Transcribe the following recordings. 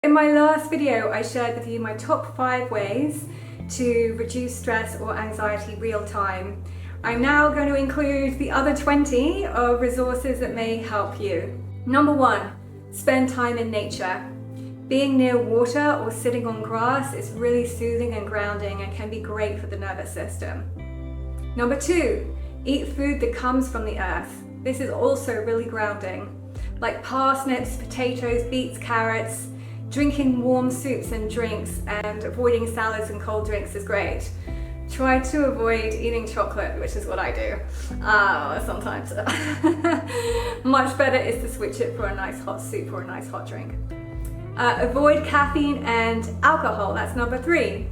In my last video, I shared with you my top 5 ways to reduce stress or anxiety real time. I'm now going to include the other 20 of resources that may help you. Number 1, spend time in nature. Being near water or sitting on grass is really soothing and grounding and can be great for the nervous system. Number 2, eat food that comes from the earth. This is also really grounding, like parsnips, potatoes, beets, carrots. Drinking warm soups and drinks and avoiding salads and cold drinks is great. Try to avoid eating chocolate, which is what I do sometimes. Much better is to switch it for a nice hot soup or a nice hot drink. Avoid caffeine and alcohol, that's number 3.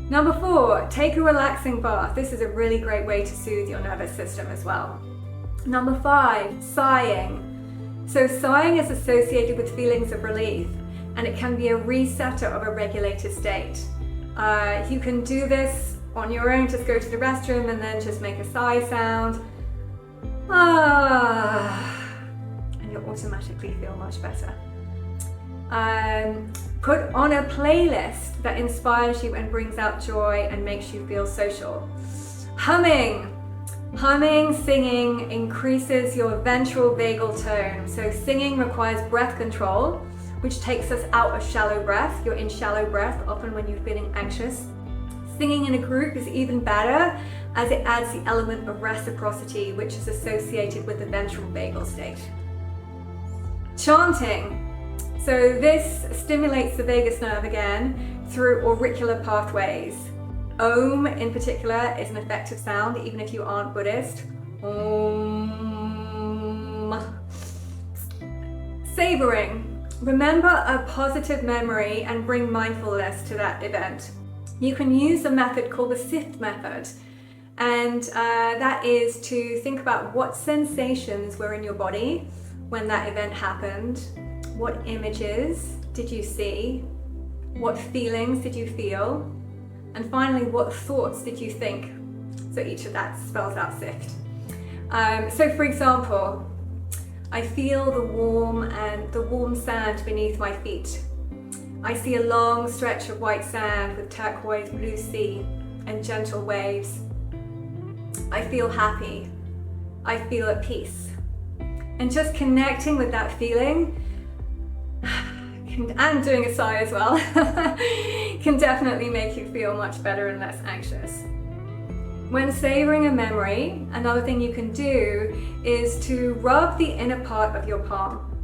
Number 4, take a relaxing bath. This is a really great way to soothe your nervous system as well. Number 5, sighing. So sighing is associated with feelings of relief, and it can be a resetter of a regulated state. You can do this on your own, just go to the restroom and then just make a sigh sound. And you'll automatically feel much better. Put on a playlist that inspires you and brings out joy and makes you feel social. Humming, singing increases your ventral vagal tone. So singing requires breath control, which takes us out of shallow breath. You're in shallow breath often when you're feeling anxious. Singing in a group is even better as it adds the element of reciprocity, which is associated with the ventral vagal state. Chanting. So this stimulates the vagus nerve again through auricular pathways. Om in particular is an effective sound, even if you aren't Buddhist. Om. Savoring. Remember a positive memory and bring mindfulness to that event. You can use a method called the SIFT method, and that is to think about what sensations were in your body when that event happened, what images did you see, what feelings did you feel, and finally what thoughts did you think. So each of that spells out SIFT. So for example, I feel the warm sand beneath my feet. I see a long stretch of white sand with turquoise blue sea and gentle waves. I feel happy. I feel at peace. And just connecting with that feeling, and doing a sigh as well, can definitely make you feel much better and less anxious. When savoring a memory, another thing you can do is to rub the inner part of your palm.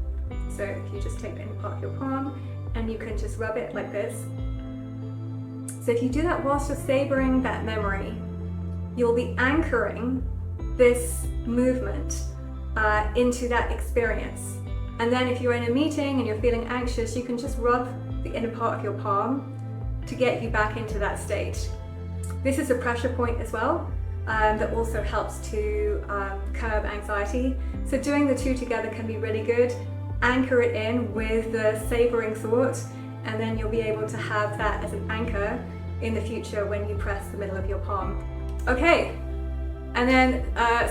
So if you just take the inner part of your palm and you can just rub it like this. So if you do that whilst you're savoring that memory, you'll be anchoring this movement into that experience. And then if you're in a meeting and you're feeling anxious, you can just rub the inner part of your palm to get you back into that state. This is a pressure point as well that also helps to curb anxiety. So doing the two together can be really good. Anchor it in with the savoring thought, and then you'll be able to have that as an anchor in the future when you press the middle of your palm. Okay, and then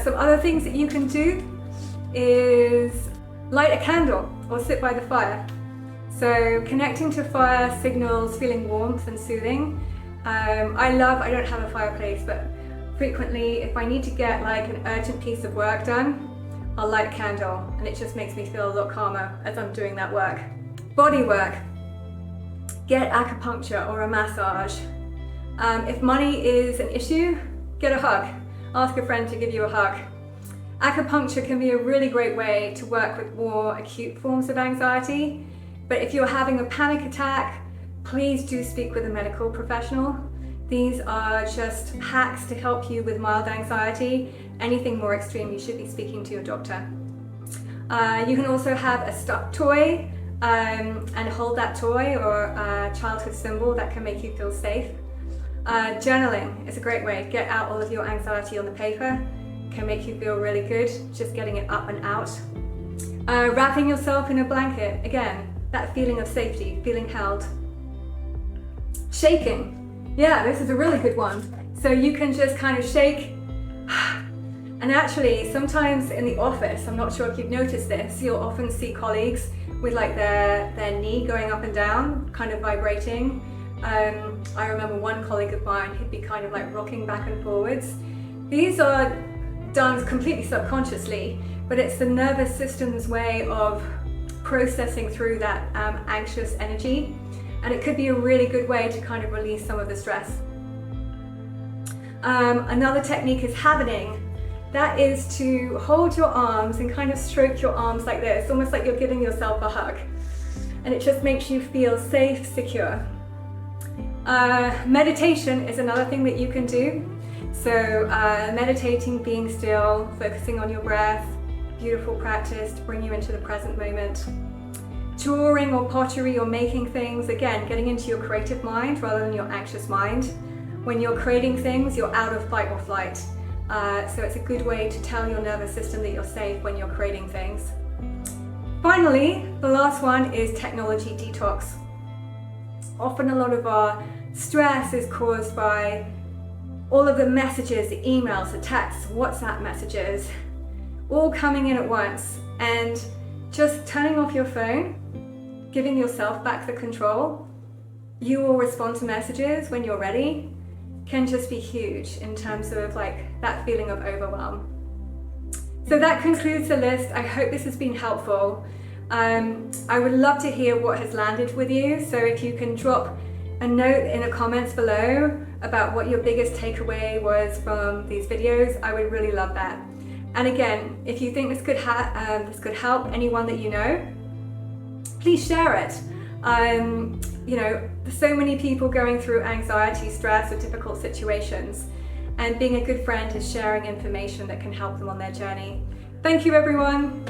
some other things that you can do is light a candle or sit by the fire. So connecting to fire signals feeling warmth and soothing. I don't have a fireplace, but frequently if I need to get like an urgent piece of work done, I'll light a candle and it just makes me feel a lot calmer as I'm doing that work. Body work. Get acupuncture or a massage. If money is an issue, get a hug. Ask a friend to give you a hug. Acupuncture can be a really great way to work with more acute forms of anxiety, but if you're having a panic attack, please do speak with a medical professional. These are just hacks to help you with mild anxiety. Anything more extreme, you should be speaking to your doctor. You can also have a stuffed toy and hold that toy or a childhood symbol that can make you feel safe. Journaling is a great way. Get out all of your anxiety on the paper. Can make you feel really good, just getting it up and out. Wrapping yourself in a blanket, again, that feeling of safety, feeling held. Shaking. Yeah, this is a really good one. So you can just kind of shake. And actually, sometimes in the office, I'm not sure if you've noticed this, you'll often see colleagues with like their knee going up and down, kind of vibrating. I remember one colleague of mine, he'd be kind of like rocking back and forwards. These are done completely subconsciously, but it's the nervous system's way of processing through that anxious energy, and it could be a really good way to kind of release some of the stress. Another technique is havening. That is to hold your arms and kind of stroke your arms like this, almost like you're giving yourself a hug, and it just makes you feel safe, secure. Meditation is another thing that you can do. So meditating, being still, focusing on your breath, beautiful practice to bring you into the present moment. Drawing or pottery or making things, again, getting into your creative mind rather than your anxious mind. When you're creating things, you're out of fight or flight. So it's a good way to tell your nervous system that you're safe when you're creating things. Finally, the last one is technology detox. Often a lot of our stress is caused by all of the messages, the emails, the texts, WhatsApp messages, all coming in at once, and just turning off your phone, giving yourself back the control. You will respond to messages when you're ready, can just be huge in terms of like that feeling of overwhelm. So that concludes the list. I hope this has been helpful. I would love to hear what has landed with you. So if you can drop a note in the comments below about what your biggest takeaway was from these videos, I would really love that. And again, if you think this could help anyone that you know, please share it. You know, there's so many people going through anxiety, stress, or difficult situations, and being a good friend is sharing information that can help them on their journey. Thank you, everyone.